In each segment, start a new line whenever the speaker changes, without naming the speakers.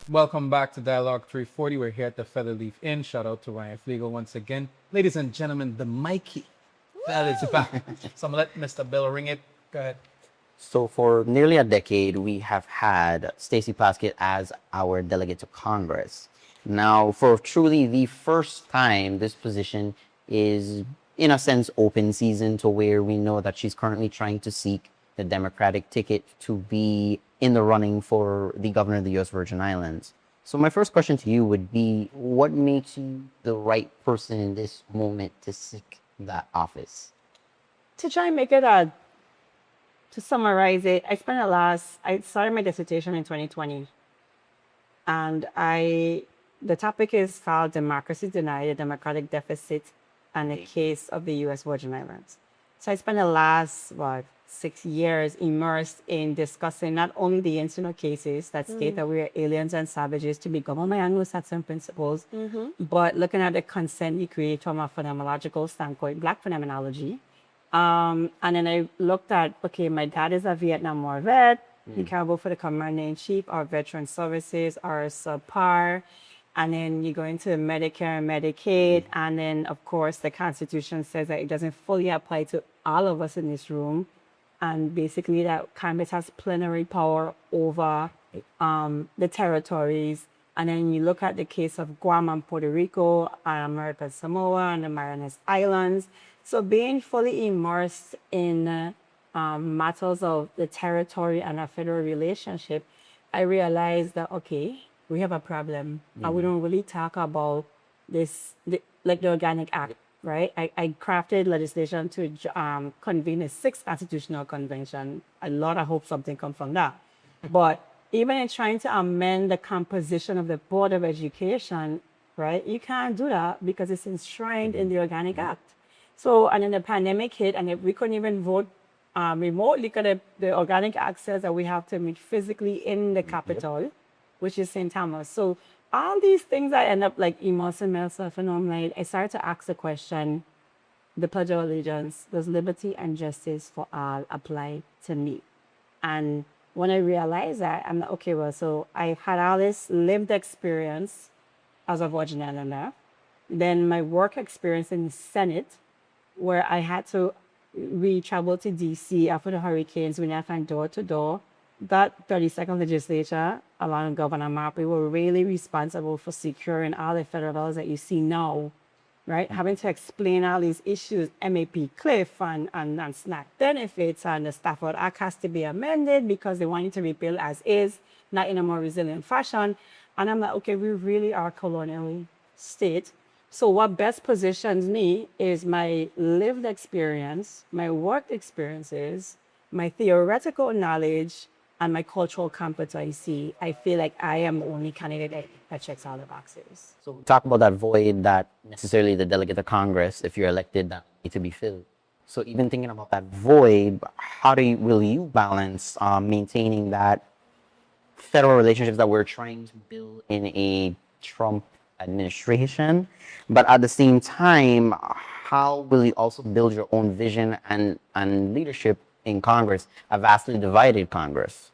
Welcome back to Dialogue 340. We're here at the Feather Leaf Inn. Shout out to YF Legal once again. Ladies and gentlemen, the Mikey Feather is back. So I'm going to let Mr. Bill ring it. Go ahead.
So for nearly a decade, we have had Stacey Plaskett as our delegate to Congress. Now, for truly the first time, this position is, in a sense, open season to where we know that she's currently trying to seek the Democratic ticket to be in the running for the governor of the U.S. Virgin Islands. So my first question to you would be, what makes you the right person in this moment to seek that office?
To try and make it to summarize it, I started my dissertation in 2020. And the topic is called Democracy Denied, a Democratic Deficit, and the Case of the U.S. Virgin Islands. So I spent the last, 6 years immersed in discussing not only the incidental cases that state that we are aliens and savages to be governed by Anglo-Saxon principles, but looking at the consent decree from a phenomenological standpoint, Black phenomenology. And then I looked at, okay, my dad is a Vietnam War vet. He can vote for the Commander-in-Chief, our veteran services are subpar. And then you go into Medicare and Medicaid. And then, of course, the Constitution says that it doesn't fully apply to all of us in this room. And basically that Congress has plenary power over the territories. And then you look at the case of Guam and Puerto Rico, and American Samoa and the Marianas Islands. So being fully immersed in matters of the territory and a federal relationship, I realized that, okay, we have a problem. And we don't really talk about this, like the Organic Act, right? I crafted legislation to convene a 6th Constitutional Convention. A lot of hope something comes from that. But even in trying to amend the composition of the Board of Education, right, you can't do that because it's enshrined in the Organic Act. So, and then the pandemic hit, and we couldn't even vote remotely because the Organic Act says that we have to meet physically in the capital, which is St. Thomas. So all these things I end up like immersing myself in, I started to ask the question, the Pledge of Allegiance, does liberty and justice for all apply to me? And when I realized that, I'm like, okay, well, so I had all this lived experience as a Virgin Islander, then my work experience in the Senate, where I had to travel to DC after the hurricanes, when I went door to door. That 32nd legislature, along with Governor Marpy, were really responsible for securing all the federal dollars that you see now, right? Having to explain all these issues, MAP Cliff and SNAP benefits, and the Stafford Act has to be amended because they want it to repeal as is, not in a more resilient fashion. And I'm like, okay, we really are a colonial state. So what best positions me is my lived experience, my work experiences, my theoretical knowledge, and my cultural competency. I feel like I am the only candidate that checks all the boxes.
So talk about that void that necessarily the delegate to Congress, if you're elected, that need to be filled. So even thinking about that void, how will you balance maintaining that federal relationships that we're trying to build in a Trump administration, but at the same time, how will you also build your own vision and leadership in Congress, a vastly divided Congress?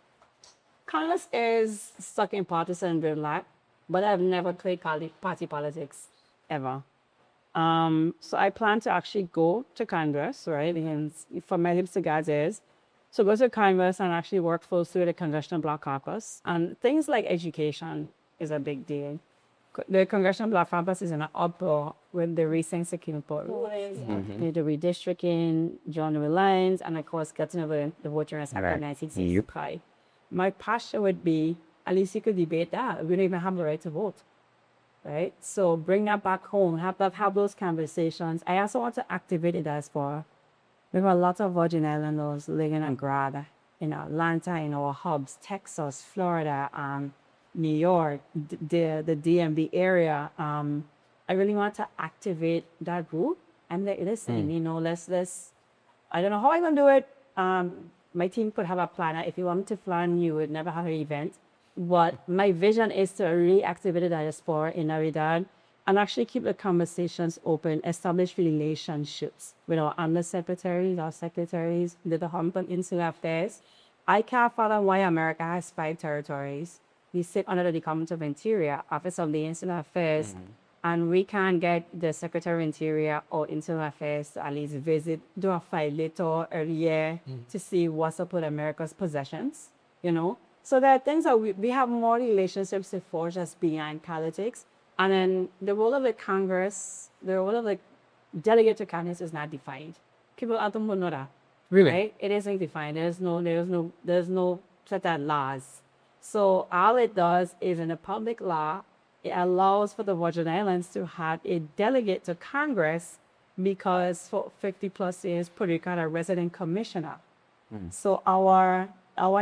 Congress is stuck in partisan gridlock, but I've never played party politics ever. So I plan to actually go to Congress, right? And from my lips to God's ears. So go to Congress and actually work closely with the Congressional Black Caucus. And things like education is a big deal. The Congressional Black Caucus is in an uproar with the recent Supreme Court rulings, the redistricting, genre lines, and of course, getting over the Voting Rights Act of 1965. My passion would be, at least you could debate that. We don't even have the right to vote, right? So bring that back home, have those conversations. I also want to activate the diaspora. We have a lot of Virgin Islanders living abroad in Atlanta, in our hubs, Texas, Florida, New York, the DMV area. I really want to activate that group and listen, let's, I don't know how I'm going to do it. My team could have a planner. If you want me to plan, you would never have an event. But my vision is to reactivate the diaspora in Navidad and actually keep the conversations open, establish relationships with our undersecretaries, our secretaries, the Hump and Insular Affairs. I can't fathom why America has 5 territories. we sit under the Department of Interior, Office of the Internal Affairs, and we can't get the Secretary of Interior or Internal Affairs to at least visit, do a file later every year to see what's up with America's possessions, you know? So there are things that we have more relationships to forge as beyond politics. And then the role of the Congress, the role of the delegate to Congress is not defined. People don't know that.
Really?
Right? It isn't defined. There's no set of laws. So all it does is in a public law, it allows for the Virgin Islands to have a delegate to Congress because for 50 plus years, Puerto Rico had a resident commissioner. So our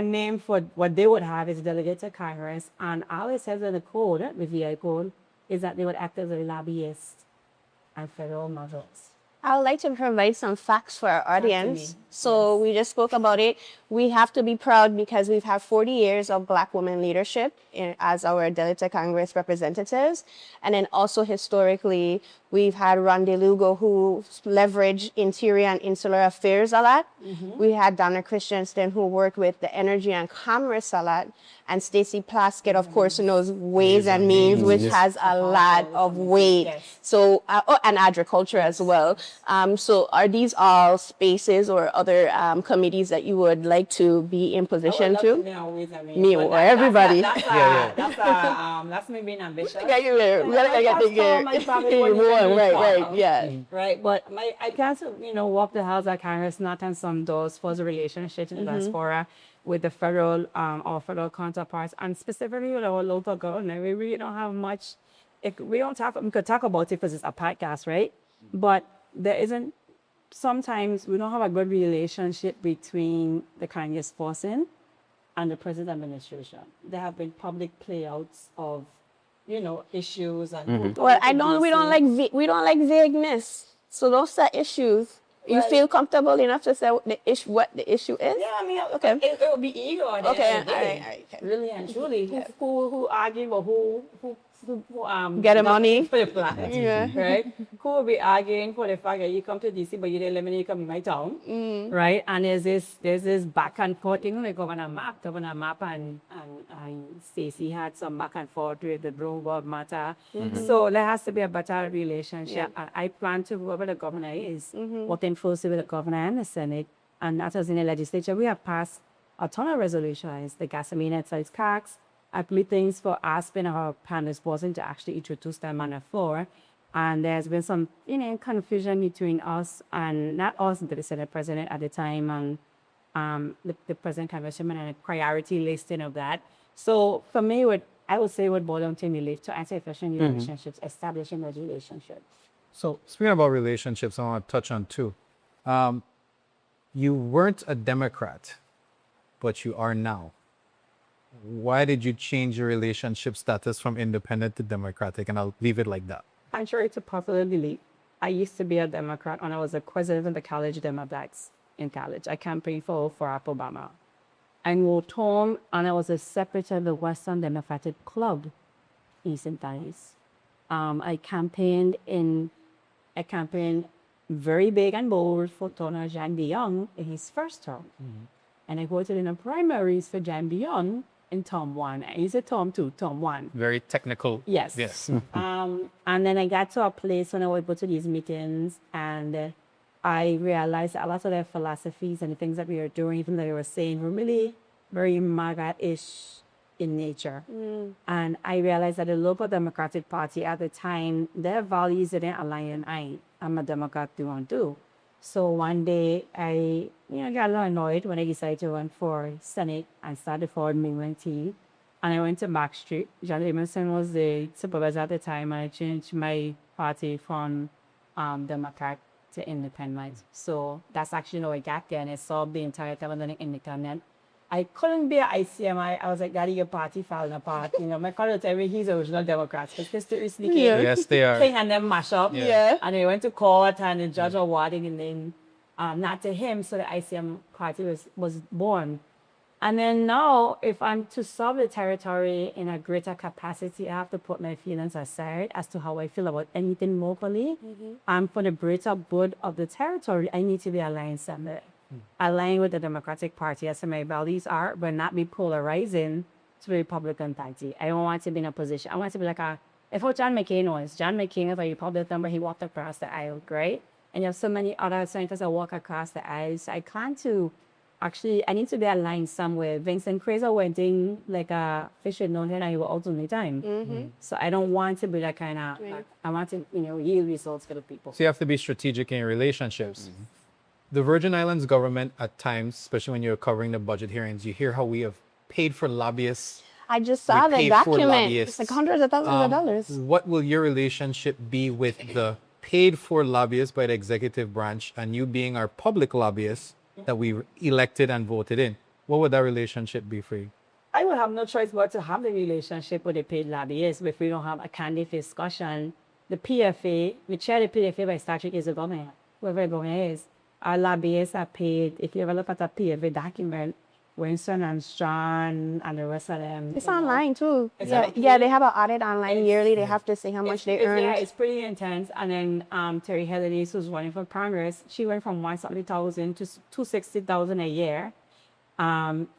name for what they would have is delegate to Congress, and all it says in the code, the VI code, is that they would act as a lobbyist and federal matters.
I would like to provide some facts for our audience.
me.
So we just spoke about it. We have to be proud because we've had 40 years of Black women leadership as our Delegate Congress representatives. And then also historically, we've had Ron DeLugo, who leveraged interior and insular affairs a lot. We had Donna Christensen, who worked with the energy and commerce a lot. And Stacey Plaskett, of course, knows ways and means, which has a lot of weight.
Yes.
So, and agriculture as well. So are these all spaces or other committees that you would like to be in position to? Me or everybody.
That's me being ambitious.
We gotta take it. Right, yeah.
Right, but I can't, walk the halls of Congress, knock on some doors for the relationship in the diaspora with the federal, our federal counterparts, and specifically with our local government. We really don't have much. We could talk about it because it's a podcast, right? But there isn't. Sometimes we don't have a good relationship between the Congress forcing and the present administration. There have been public playouts of, issues and.
Well, we don't like vagueness. So those are issues. You feel comfortable enough to say what the issue is?
Yeah, I mean,
Okay.
It will be ego. At the
Okay,
end of the day.
all right, okay.
Really and truly, who argue or who
Get the money.
for the plan,
Yeah.
right? Who will be arguing for the fact that you come to DC, but you didn't let me come in my town, right? And there's this back and forth thing. Like Governor Map, and Stacey had some back and forth with the Bloomberg matter. So there has to be a better relationship. And I plan to, whoever the governor is, working closely with the governor and the Senate, and not as in the legislature, we have passed a ton of resolutions, the gasoline excise tax, at meetings for asking our panelists wasn't to actually introduce them on the floor. And there's been some, confusion between us and not us, but the Senate president at the time and the president congressman and a priority listing of that. So for me, I would say what boiled down to me to anti-efficient relationships, establishing those relationships.
So speaking about relationships, I want to touch on two. You weren't a Democrat, but you are now. Why did you change your relationship status from independent to Democratic? And I'll leave it like that.
Contrary to popular belief, I used to be a Democrat when I was a president of the College Democrats in college. I campaigned for Barack Obama. I moved home and I was a secretary of the Western Democratic Club in St. Thomas. I campaigned very big and bold for Donald Jan Young in his first term. And I voted in the primaries for Jan Young in term 1. He's a term 2, term 1.
Very technical.
Yes.
Yes.
And then I got to a place when I would go to these meetings and I realized that a lot of their philosophies and the things that we were doing, even though they were saying, were really very MAGA-ish in nature. And I realized that the local Democratic Party at the time, their values didn't align. I'm a Democrat through and through. So one day I got a little annoyed when I decided to run for Senate and started forward movement team. And I went to Max Street. John Emerson was the supervisor at the time, and I changed my party from Democrat to Independent. So that's actually how I got there, and I solved the entire time as an independent. I couldn't be an ICMI. I was like, Daddy, your party falling apart. My colleague told me he's original Democrats because history is sneaky.
Yes, they are.
Thing and then mash up.
Yeah.
And they went to court and the judge awarded and then not to him. So the ICM party was born. And then now, if I'm to solve the territory in a greater capacity, I have to put my feelings aside as to how I feel about anything locally. And for the greater good of the territory, I need to be aligned somewhere. Align with the Democratic Party as my values are, but not be polarizing to be Republican Party. I don't want to be in a position. I want to be like if what John McCain was. John McCain is a Republican, but he walked across the aisle, right? And you have so many other senators that walk across the aisle. So I need to be aligned somewhere. Vincent Fraser went in like a fish with no head and he was out on the time. So I don't want to be that kind of, I want to, yield results for the people.
So you have to be strategic in your relationships. The Virgin Islands government at times, especially when you're covering the budget hearings, you hear how we have paid for lobbyists.
I just saw the
paid for
document.
lobbyists.
It's like hundreds of thousands of dollars.
What will your relationship be with the paid for lobbyists by the executive branch and you being our public lobbyists that we elected and voted in? What would that relationship be for you?
I would have no choice but to have the relationship with the paid lobbyists if we don't have a candid discussion. The PFA, we chair the PFA by statute is the government, whoever the government is. Our lobbyists are paid. If you ever look at a PFA document, Winston and Strachan and the rest of them.
It's online too.
Exactly.
Yeah, they have an audit online yearly. They have to say how much they earn.
Yeah, it's pretty intense. And then Terry Hillary, who's running for Congress, she went from 170,000 to 260,000 a year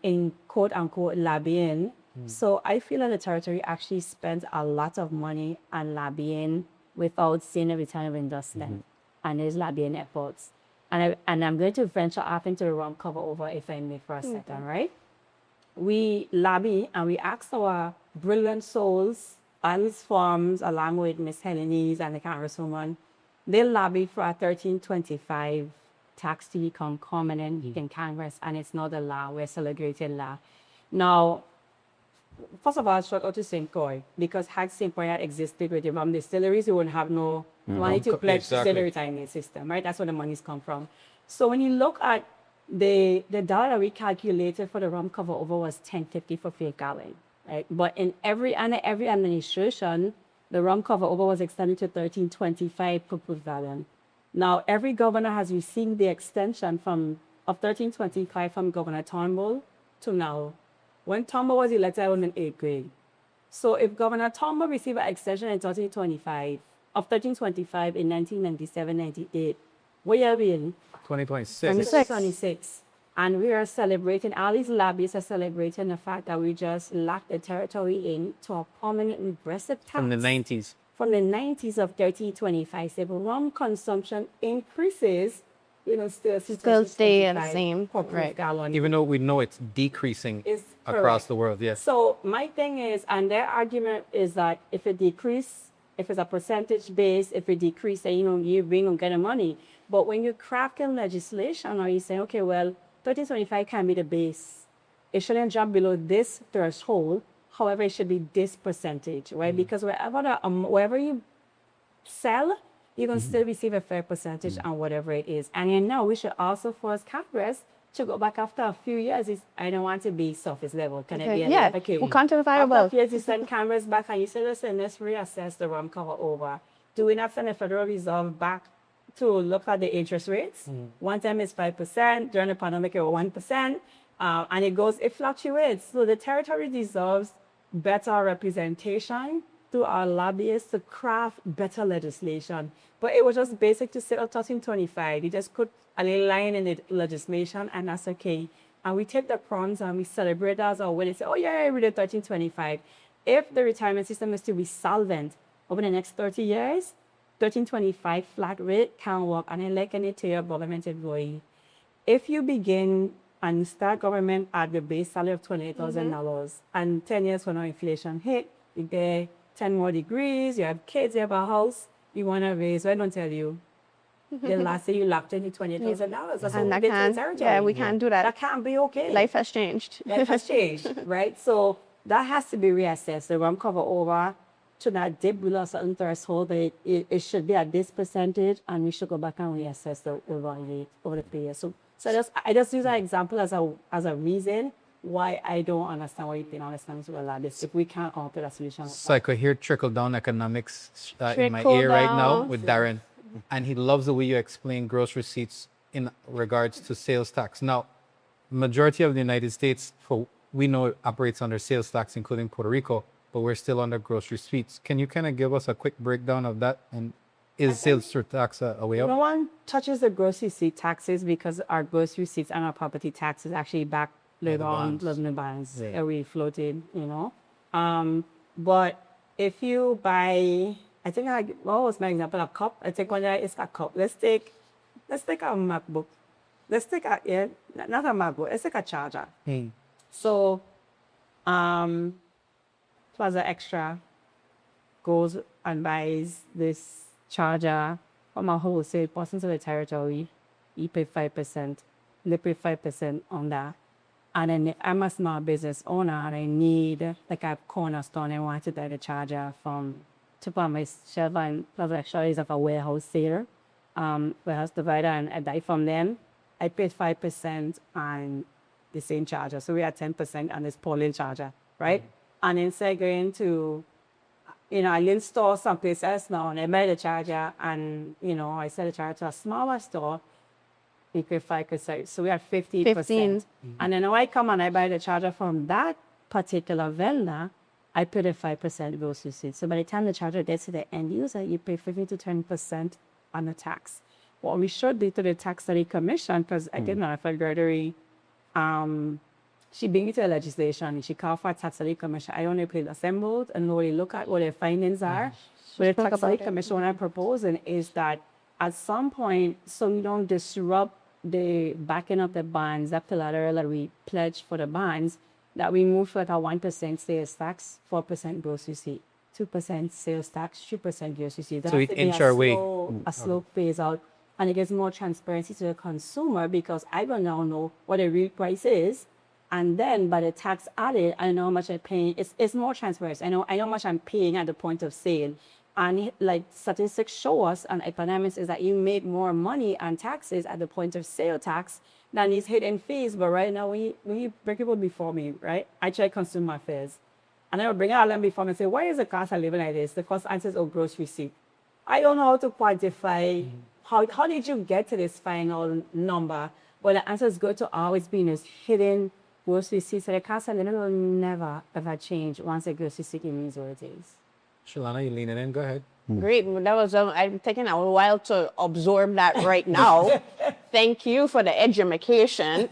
in quote unquote lobbying. So I feel that the territory actually spends a lot of money on lobbying without seeing a return of investment and his lobbying efforts. And I'm going to venture off into the rum cover over if I may for a second, right? We lobby and we ask our brilliant souls, Alice Forms, along with Miss Helenese and the Congresswoman, they lobby for a 1325 tax to become permanent in Congress, and it's not a law. We're celebrating law. Now, first of all, I struck out to St. Croix because had St. Croix had existed with the rum distilleries, we wouldn't have no money to pledge to the retirement system, right? That's where the money's come from. So when you look at the dollar that we calculated for the rum cover over was $10.50 for 5 gallon, right? But in every administration, the rum cover over was extended to $13.25 per gallon. Now every governor has received the extension of $13.25 from Governor Turnbull to now. When Turnbull was elected, I was in 8th grade. So if Governor Turnbull received an extension in 1325 of 1325 in 1997-98, what year are we in?
2026.
2026. And we are celebrating, all these lobbyists are celebrating the fact that we just locked the territory in to a permanent regressive tax.
From the 90s.
From the 90s of 1325. So if rum consumption increases, still
stay the same, right?
Gallon.
Even though we know it's decreasing across the world, yes.
So my thing is, and their argument is that if it decrease, if it's a percentage base, if it decrease, then you bring on getting money. But when you're crafting legislation, or you say, okay, well, 1325 can be the base. It shouldn't drop below this threshold. However, it should be this percentage, right? Because wherever you sell, you can still receive a fair percentage on whatever it is. And we should also force Congress to go back after a few years. I don't want to be surface level. Can it be a level?
We'll quantify
After
about.
a few years, you send Congress back and you say, listen, let's reassess the rum cover over. Do we not send the Federal Reserve back to look at the interest rates? One time it's 5%, during the pandemic it was 1%, and it fluctuates. So the territory deserves better representation through our lobbyists to craft better legislation. But it was just basic to sit at 1325. You just put a little line in the legislation and that's okay. And we take the crumbs and we celebrate as our win and say, oh yeah, we did 1325. If the retirement system is to be solvent over the next 30 years, 1325 flat rate can work. And I liken it to your government employee. If you begin and start government at the base salary of $28,000 and 10 years when our inflation hit, you get 10 more degrees, you have kids, you have a house, you want to raise, I don't tell you. The last year you locked in $28,000. That's
And
what
that can't, we can't do that.
That can't be okay.
Life has changed.
Life has changed, right? So that has to be reassessed. The rum cover over should not dip below a certain threshold, but it should be at this percentage, and we should go back and reassess the rate over the period. So I just use that example as a reason why I don't understand why you think understands well like this if we can't come up with a solution.
So I could hear trickle-down economics in my
Trickle
ear right now
down.
with Darren. And he loves the way you explain gross receipts in regards to sales tax. Now, majority of the United States, we know it operates under sales tax, including Puerto Rico, but we're still under gross receipts. Can you kind of give us a quick breakdown of that? And is sales tax a way out?
No one touches the gross receipt taxes because our gross receipts and our property taxes actually back
bonds.
the bonds
Yeah.
that we floated, you know. But if you buy, I think what was my example? A cup. I take one that is a cup. Let's take a MacBook. Let's take not a MacBook. Let's take a charger. So, Plaza Extra goes and buys this charger from a wholesale person to the territory. You pay 5%. They pay 5% on that. And then I'm a small business owner and I need like a corner store and I want to buy the charger to put on my shelf, and Plaza Extra is of a warehouse seller, warehouse divider, and I buy from them. I paid 5% on the same charger. So we had 10% on this poor little charger, right? And instead going to, I didn't store someplace else now and I buy the charger and, I sell the charger to a smaller store. We pay 5%. So we are 50%.
15.
And then when I come and I buy the charger from that particular vendor, I pay the 5% gross receipt. So by the time the charger gets to the end user, you pay 15 to 10% on the tax. What we should do to the tax study commission, because I did not have Gregory, she bring it to the legislation. She called for a tax study commission. I only played assembled and really look at what their findings are. But the tax study commission, what I'm proposing is that at some point, so we don't disrupt the backing of the bonds, that collateral that we pledge for the bonds, that we move to like a 1% sales tax, 4% gross receipt, 2% sales tax, 3% gross receipt.
So it inch our way.
A slow phase out, and it gives more transparency to the consumer because I will now know what the real price is, and then by the tax added, I know how much I'm paying. It's more transparent. I know how much I'm paying at the point of sale. And like statistics show us and economics is that you make more money on taxes at the point of sale tax than these hidden fees. But right now, when you bring people before me, right, I check consumer affairs. And I will bring all them before me and say, why is the cost of living like this? The cost answers, gross receipt. I don't know how to quantify, how did you get to this final number? Well, the answer is going to always be in this hidden gross receipt. So the cost of living will never, ever change once the gross receipt means what it is.
Shalana, you leaning in? Go ahead.
Great. That was, I'm taking a while to absorb that right now. Thank you for the education.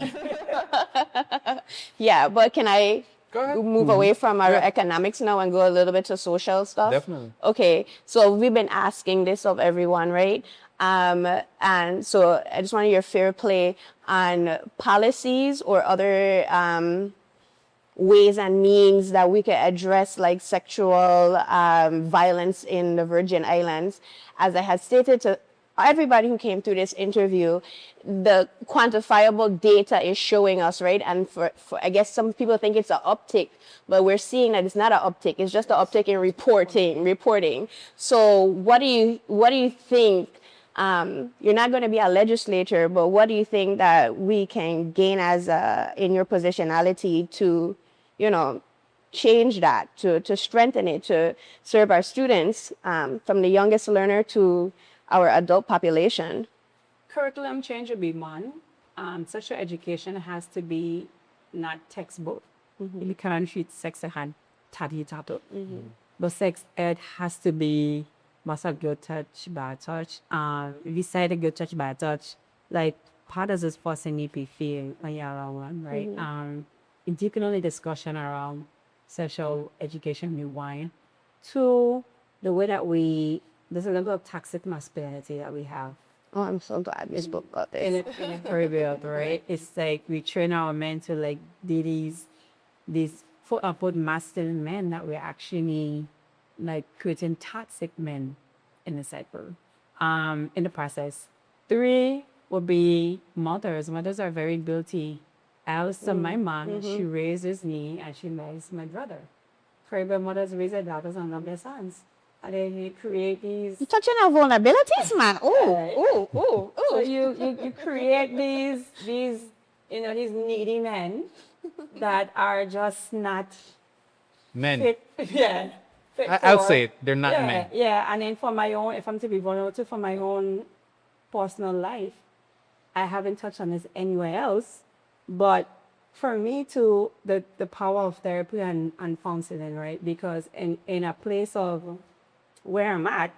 Yeah, but can I
Go ahead.
move away from our economics now and go a little bit to social stuff?
Definitely.
Okay, so we've been asking this of everyone, right? And so I just wanted your fair play on policies or other ways and means that we can address like sexual violence in the Virgin Islands. As I had stated to everybody who came through this interview, the quantifiable data is showing us, right? And for I guess some people think it's an uptick, but we're seeing that it's not an uptick. It's just an uptick in reporting. So what do you think? You're not going to be a legislator, but what do you think that we can gain as in your positionality to, change that, to strengthen it, to serve our students from the youngest learner to our adult population?
Curriculum change would be one. Sexual education has to be not textbook. You can't treat sex as tati-tato. But sex ed has to be must have good touch, bad touch. Beside a good touch, bad touch, like part of this person need to be feel when you're around, right? Individually discussion around sexual education with wine. Two, the way that there's a level of toxic masculinity that we have.
Oh, I'm so glad you spoke about this.
In the Caribbean, right? It's like we train our men to like do these quote-unquote masculine men that we're actually like creating toxic men in the cycle, in the process. Three would be mothers. Mothers are very guilty. Also, my mom, she raises me and she marries my brother. Caribbean mothers raise their daughters and love their sons. And then you create these...
You're touching on vulnerabilities, man.
So you create these these needy men that are just not
Men.
fit. Yeah.
I'll say it. They're not men.
Yeah, and then for my own, if I'm to be vulnerable for my own personal life, I haven't touched on this anywhere else, but for me too, the power of therapy and counseling, right? Because in a place of where I'm at,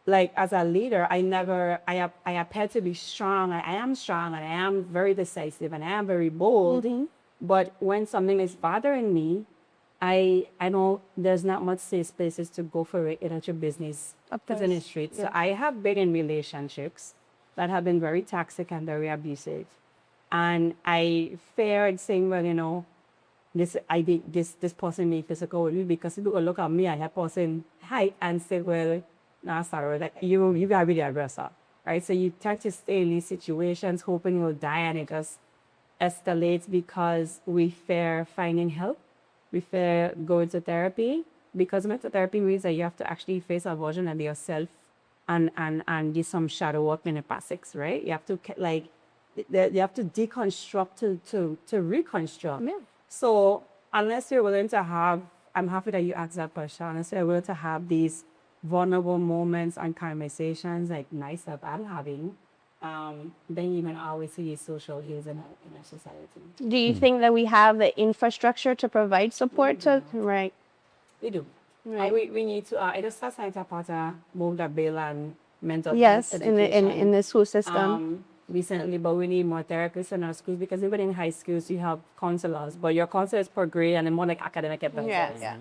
like as a leader, I appear to be strong. I am strong and I am very decisive and I am very bold. But when something is bothering me, I know there's not much safe places to go for it in your business
Of
is in the
course.
street. So
Yeah.
I have been in relationships that have been very toxic and very abusive. And I feared saying, well, I did this person made physical with me because people will look at me and that person height and say, well, no, sorry, like you gotta be the aggressor. Right? So you tend to stay in these situations hoping you'll die and it just escalates because we fear finding help. We fear going to therapy because mental therapy means that you have to actually face a version of yourself and do some shadow work in the basics, right? You have to you have to deconstruct to reconstruct.
Yeah.
So unless you're willing to have, I'm happy that you asked that question. Unless you're willing to have these vulnerable moments and conversations like nice that I'm having, then you can always see social ills in our society.
Do you think that we have the infrastructure to provide support to? Right.
We do.
Right.
We need to. It is society part of move the bill and mental
Yes,
health
in
education.
the school system.
Recently, but we need more therapists in our schools because even in high schools you have counselors, but your counselor is per grade and then more like academic advisors.
Yeah.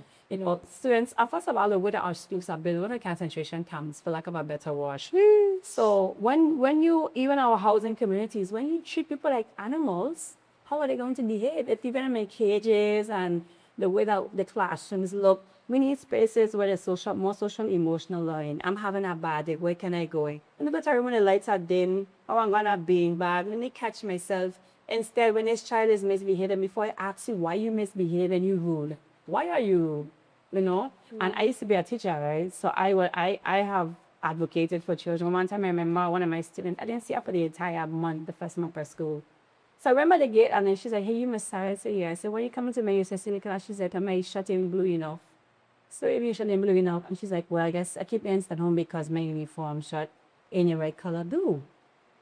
Students, first of all, the way that our schools are built, when the concentration camps, for lack of a better word. So when you, even our housing communities, when you treat people like animals, how are they going to behave? If even in cages and the way that the classrooms look, we need spaces where there's more social, emotional learning. I'm having a bad day. Where can I go? In the better when the lights are dim, or I'm gonna being bad. Let me catch myself. Instead, when this child is misbehaving, before I ask you why you misbehaving, you rule. Why are you? And I used to be a teacher, right? So I have advocated for children. One time I remember one of my students, I didn't see her for the entire month, the first month of school. So I remember the gate and then she's like, hey, you Miss Sarah? I said, yeah. I said, when you coming to me, you said, see class. She said, am I shut in blue enough? So if you shut in blue enough, and she's like, well, I guess I keep my instant home because my uniform shut in your right color do.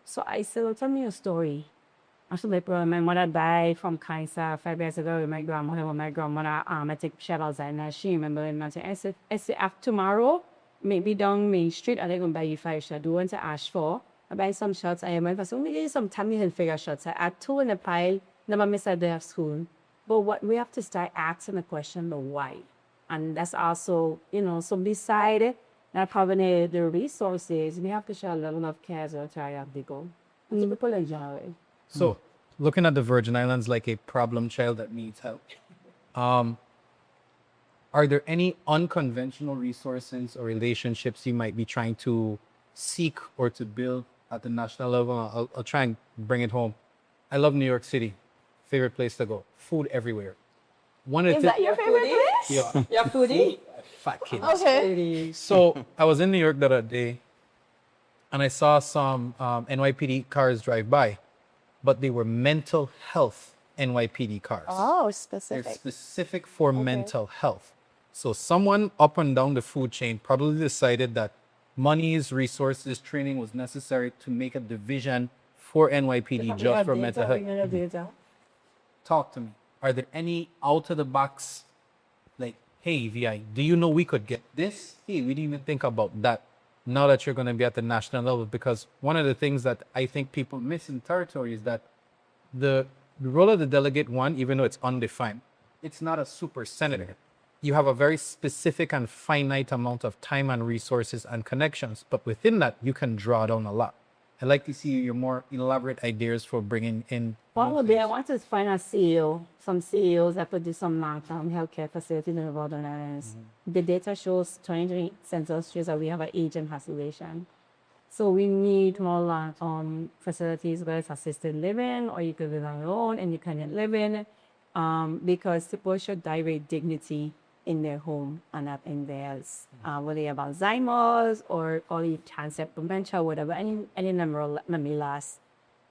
So I said, well, tell me your story. I said, like, bro, my mother died from cancer 5 years ago with my grandmother. When my grandmother, I take shovels and she remembered and I said, after tomorrow, maybe down Main Street, I'm going to buy you 5 shots. Do you want to ask for? I buy some shots. I went for some, maybe some Tommy Hilfiger shots. I add 2 in a pile, never miss a day of school. But what we have to start asking the question, the why. And that's also, so beside it, not having the resources, we have to show a level of care to try out the goal. And so people enjoy it.
So, looking at the Virgin Islands like a problem child that needs help, are there any unconventional resources or relationships you might be trying to seek or to build at the national level? I'll try and bring it home. I love New York City. Favorite place to go. Food everywhere. One of
Is
the
that your favorite place?
Yeah.
You're foodie?
Fat kids.
Okay.
So I was in New York the other day, and I saw some NYPD cars drive by, but they were mental health NYPD cars.
Oh,
They're
specific.
specific for mental health. So someone up and down the food chain probably decided that monies, resources, training was necessary to make a division for NYPD just for mental health. Talk to me. Are there any out of the box, like, hey, VI, do you know we could get this? Hey, we didn't even think about that. Now that you're going to be at the national level, because one of the things that I think people miss in territory is that the role of the delegate one, even though it's undefined, it's not a super senator. You have a very specific and finite amount of time and resources and connections, but within that, you can draw down a lot. I'd like to see your more elaborate ideas for bringing in.
Probably, I want to find a CEO, some CEOs that could do some long-term healthcare facilities in the Virgin Islands. The data shows 2020 census shows that we have an aging population. So we need more long-term facilities, whether it's assisted living or you could live on your own, independent living, because people should die with dignity in their home and not in theirs. Whether they have Alzheimer's or cancer, dementia, whatever, any number of last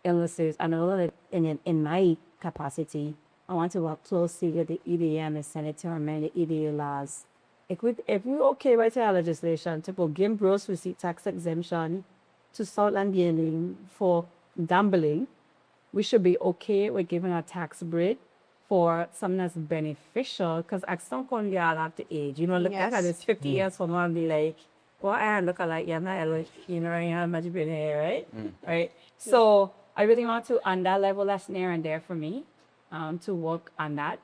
illnesses. I know that in my capacity, I want to work closely with the EDA and the Senate to amend the EDA laws. If we're okay with our legislation to give gross receipt tax exemption to Southland Gaming for gambling, we should be okay with giving a tax break for something that's beneficial, because at some point you all have to age. Look
Yes.
at this 50 years from now and be like, well, I look like you're not, you have much been here, right? Right? So I really want to, on that level, that's near and there for me. to work on that.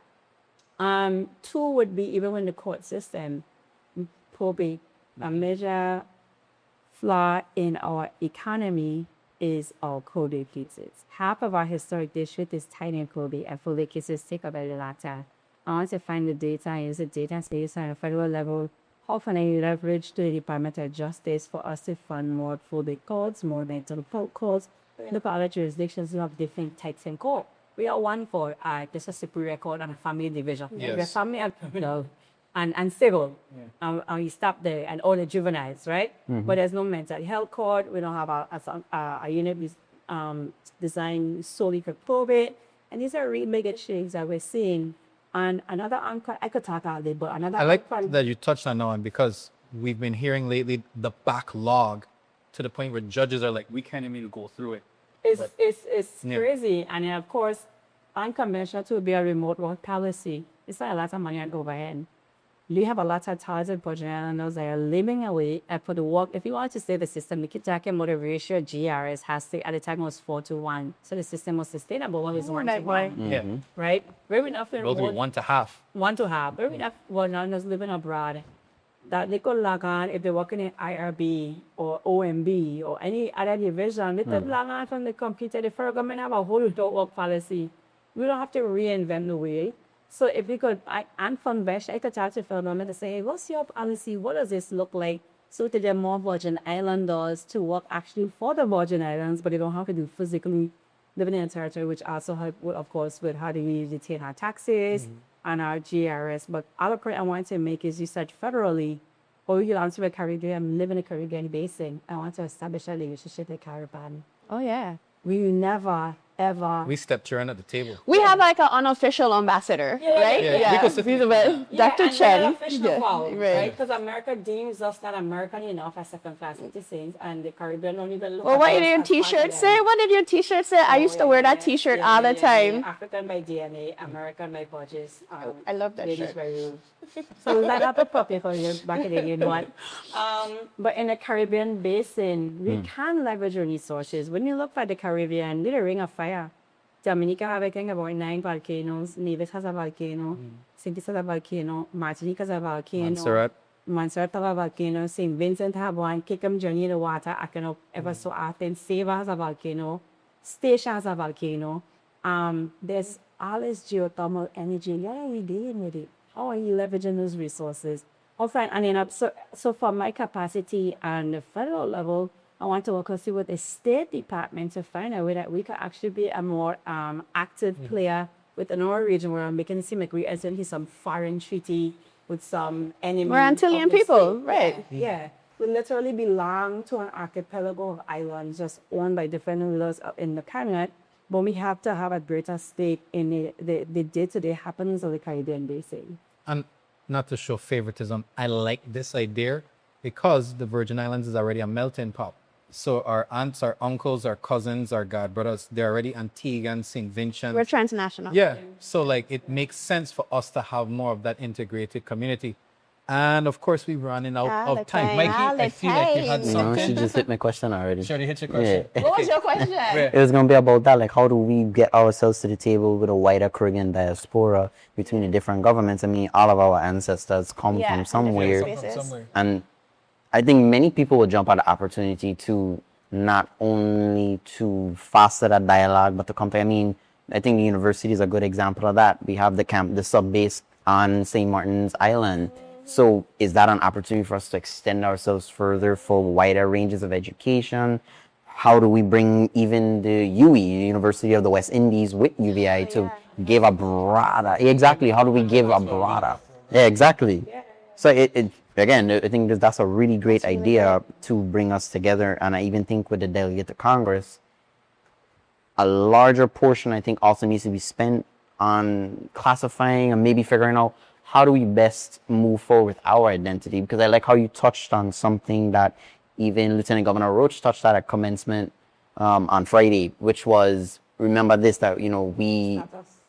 Two would be even when the court system, probably a major flaw in our economy is our probate cases. Half of our historic district is tied in probate, and probate cases take up a lot. I want to find the data and use the data space on a federal level. How can I leverage the Department of Justice for us to fund more probate courts, more mental health courts? Look at other jurisdictions who have different types in court. We are one for just a superior court and a family division.
Yes.
We're family and criminal and civil. And we stop there and all the juveniles, right? But there's no mental health court. We don't have a unit designed solely for probate. And these are really big things that we're seeing. And another I could talk all day, but another
I like that you touched on that one because we've been hearing lately the backlog to the point where judges are like, we can't even go through it.
It's crazy. And then, of course, unconventional to be a remote work policy. It's not a lot of money at overhead. You have a lot of talented project managers that are living away and for the work. If you want to save the system, the Kitaka motor ratio GRS has to, at the time, was 4:1. So the system was sustainable when it was 1:1.
Yeah.
Right? Very often,
Built with 1 to half.
1 to half. Very enough. Well, none that's living abroad. That they could log on if they're working in IRB or OMB or any other division. They could log on from the computer. The federal government have a whole adult work policy. We don't have to reinvent the way. So if we could, and from Vesh, I could talk to the federal government and say, hey, what's your policy? What does this look like? So to get more Virgin Islanders to work actually for the Virgin Islands, but they don't have to do physically living in a territory, which also help, of course, with how do we retain our taxes and our GRS. But other point I want to make is you said federally, or you want to be a Caribbean, live in a Caribbean basin. I want to establish a relationship with the Caribbean.
Oh, yeah.
We never, ever.
We stepped you in at the table.
We have like an unofficial ambassador, right?
Yeah. We could sit-
Dr. Chen.
Right? Because America deems us not American enough as second-class citizens, and the Caribbean don't even look
Well,
at
what
us
did your
as part of
T-shirt
them.
say? What did your T-shirt say? I used to wear that T-shirt all the time.
African by DNA, American by purchase.
I love that
ladies
shirt.
by rule. So that have a puppy for you back in the day, you know what? But in the Caribbean basin, we can leverage our resources. When you look at the Caribbean, they're a ring of fire. Dominica have, I think, about 9 volcanoes. Nevis has a volcano. St. Kitts has a volcano. Martinique has a volcano. Montserrat have a volcano. St. Vincent have one. Kickham Journey in the water, ever so often. Sava has a volcano. Statia has a volcano. There's all this geothermal energy. What are we doing with it? How are you leveraging those resources? So for my capacity on the federal level, I want to work closely with the State Department to find a way that we could actually be a more active player within our region where I'm making it seem like we enter into some foreign treaty with some enemy.
We're Antillean
of the
people,
state.
right?
Yeah. We literally belong to an archipelago of islands just owned by different rulers in the Caribbean, but we have to have a greater stake in the day-to-day happenings of the Caribbean basin.
And not to show favoritism, I like this idea because the Virgin Islands is already a melting pot. So our aunts, our uncles, our cousins, our godbrothers, they're already Antigua, St. Vincent.
We're transnational.
Yeah. So like it makes sense for us to have more of that integrated community. And of course we're running out of time. Mikey, I feel like you had
You know,
something.
she just hit my question already.
She already hit your question.
What was your question?
It was going to be about that, like how do we get ourselves to the table with a wider Caribbean diaspora between the different governments? I mean, all of our ancestors come
Yeah,
from
and
somewhere.
different spaces.
And I think many people will jump at the opportunity to not only to foster that dialogue, but to compare. I mean, I think the university is a good example of that. We have the sub-base on St. Martin's Island. So is that an opportunity for us to extend ourselves further for wider ranges of education? How do we bring even the UE, University of the West Indies, with UVI to give a broader, exactly, how do we give a broader? Yeah, exactly. So again, I think that's a really great idea to bring us together. And I even think with the Delegate to Congress, a larger portion, I think, also needs to be spent on classifying and maybe figuring out how do we best move forward with our identity? Because I like how you touched on something that even Lieutenant Governor Roach touched at commencement on Friday, which was, remember this, that, you know,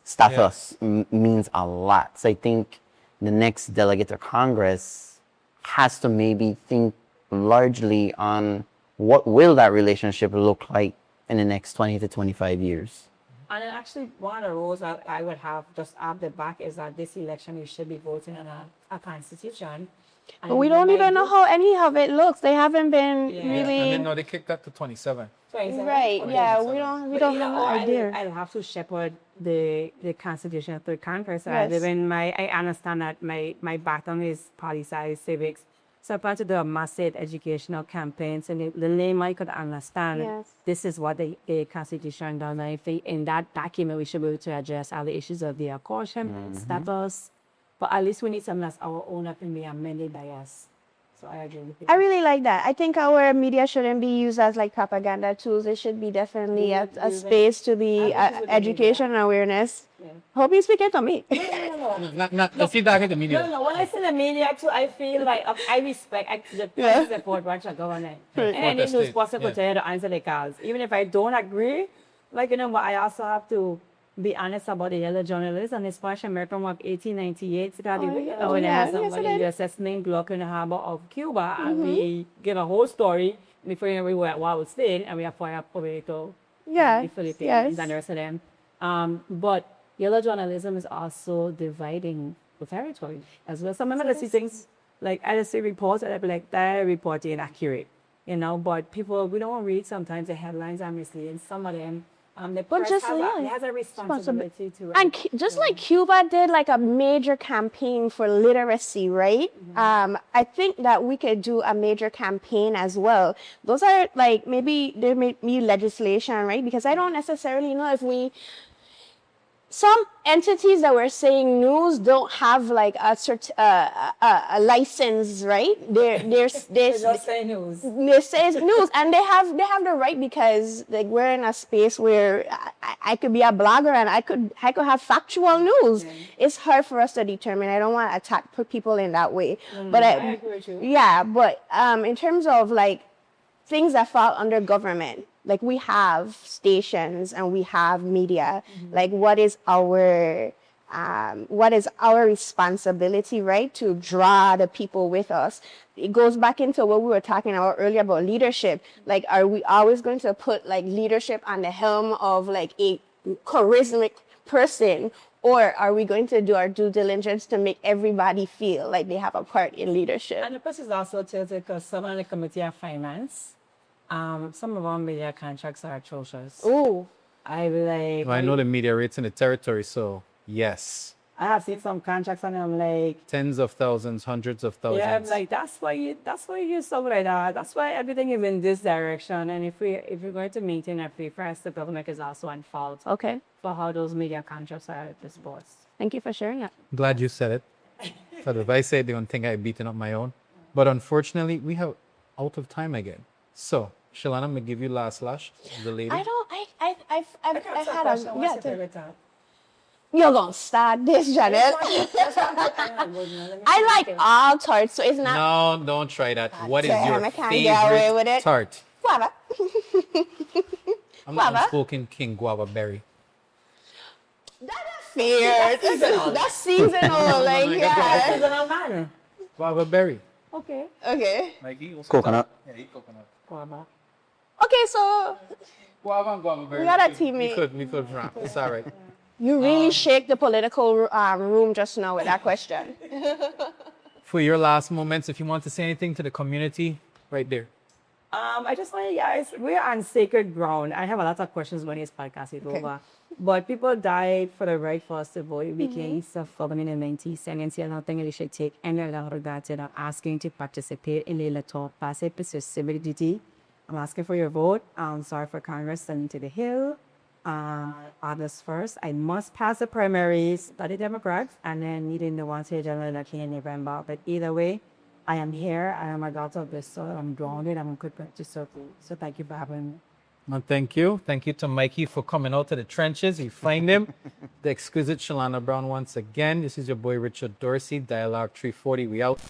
status means a lot. So I think the next Delegate to Congress has to maybe think largely on what will that relationship look like in the next 20 to 25 years.
And then actually, one of the rules that I would have just at the back is that this election we should be voting on a constitution.
But we don't even know how any of it looks. They haven't been
Yeah.
And
really
then no, they kicked that to 27.
right. Yeah, we don't have an idea.
I'll have to shepherd the Constitution through Congress.
Yes.
I understand that my background is poli-sci civics. So I plan to do a massive educational campaigns, and the layman could understand
Yes.
this is what the Constitution does. And I think in that document, we should be able to address all the issues of the caution, status. But at least we need something that's our own up and be amended by us. So I agree with you.
I really like that. I think our media shouldn't be used as like propaganda tools. It should be definitely a space to be education and awareness.
Yeah.
Hope you speak it to me.
Not feedback in the media.
No, when I see the media too, I feel like I respect the support what you're government. And any news person could tell you to answer the calls. Even if I don't agree, like, but I also have to be honest about the yellow journalists and especially American War of 1898. When they had somebody USS named Glock in the harbor of Cuba, and we get a whole story before we were at Wild State, and we have fire Puerto the Philippines and the rest of them. But yellow journalism is also dividing the territory as well. Some of the see things like I just see reports and I'd be like, that report is inaccurate, but people, we don't read sometimes the headlines are misleading. Some of them, the press has a responsibility to write.
And just like Cuba did like a major campaign for literacy, right? I think that we could do a major campaign as well. Those are like, maybe there may be legislation, right? Because I don't necessarily know if some entities that were saying news don't have like a license, right? They
just say news.
They say it's news, and they have the right, because like we're in a space where I could be a blogger and I could have factual news. It's hard for us to determine. I don't want to attack people in that way, but
I agree with you.
yeah, but in terms of like things that fall under government, like we have stations and we have media. Like what is our responsibility, right? To draw the people with us. It goes back into what we were talking about earlier about leadership. Like, are we always going to put like leadership on the helm of like a charismatic person? Or are we going to do our due diligence to make everybody feel like they have a part in leadership?
And the person is also tilted because some of the Committee of Finance, some of our media contracts are atrocious.
Ooh.
I like.
Well, I know the media rates in the territory, so yes.
I have seen some contracts and I'm like,
Tens of thousands, hundreds of thousands.
yeah, I'm like, that's why you use stuff like that. That's why everything is in this direction. And if we're going to maintain a free press, the government is also at fault
Okay.
for how those media contracts are disposed.
Thank you for sharing it.
Glad you said it. So if I say it, they're going to think I've beaten up my own. But unfortunately, we have out of time again. So, Chalana, I'm going to give you last lash, the lady.
I've had a,
What's your favorite time?
you're gonna start this, Janelle. I like all tarts, so it's not.
No, don't try that. What is
damn,
your
I can't get away with
favorite
it.
tart?
Guava.
I'm
Guava?
an unspoken king guava berry.
That's fair. That's seasonal. Like, yeah.
Guava berry.
Okay.
Okay.
Mikey, what's
Coconut.
Yeah, eat coconut.
Guava.
Okay, so
Guava and guava berry.
We got a teammate.
We could rap. It's all right.
you really shake the political room just now with that question.
For your last moments, if you want to say anything to the community, right there.
I just want you guys, we're on sacred ground. I have a lot of questions when this podcast is over. But people died for the right for us to vote. It became self-governing in the 1970s. I don't think they should take any of that to asking to participate in the electoral process. It's your civic duty. I'm asking for your vote. I'm sorry for Congress sending to the Hill. August 1st, I must pass the primaries, not the Democrats, and then needing the one state general election in November. But either way, I am here. I am a daughter of this soil. I'm grounded. I'm good to serve you. So thank you for having me.
And thank you. Thank you to Mikey for coming out to the trenches. You find him. The exquisite Chalana Brown once again. This is your boy Richard Dorsey, Dialogue 340. We out.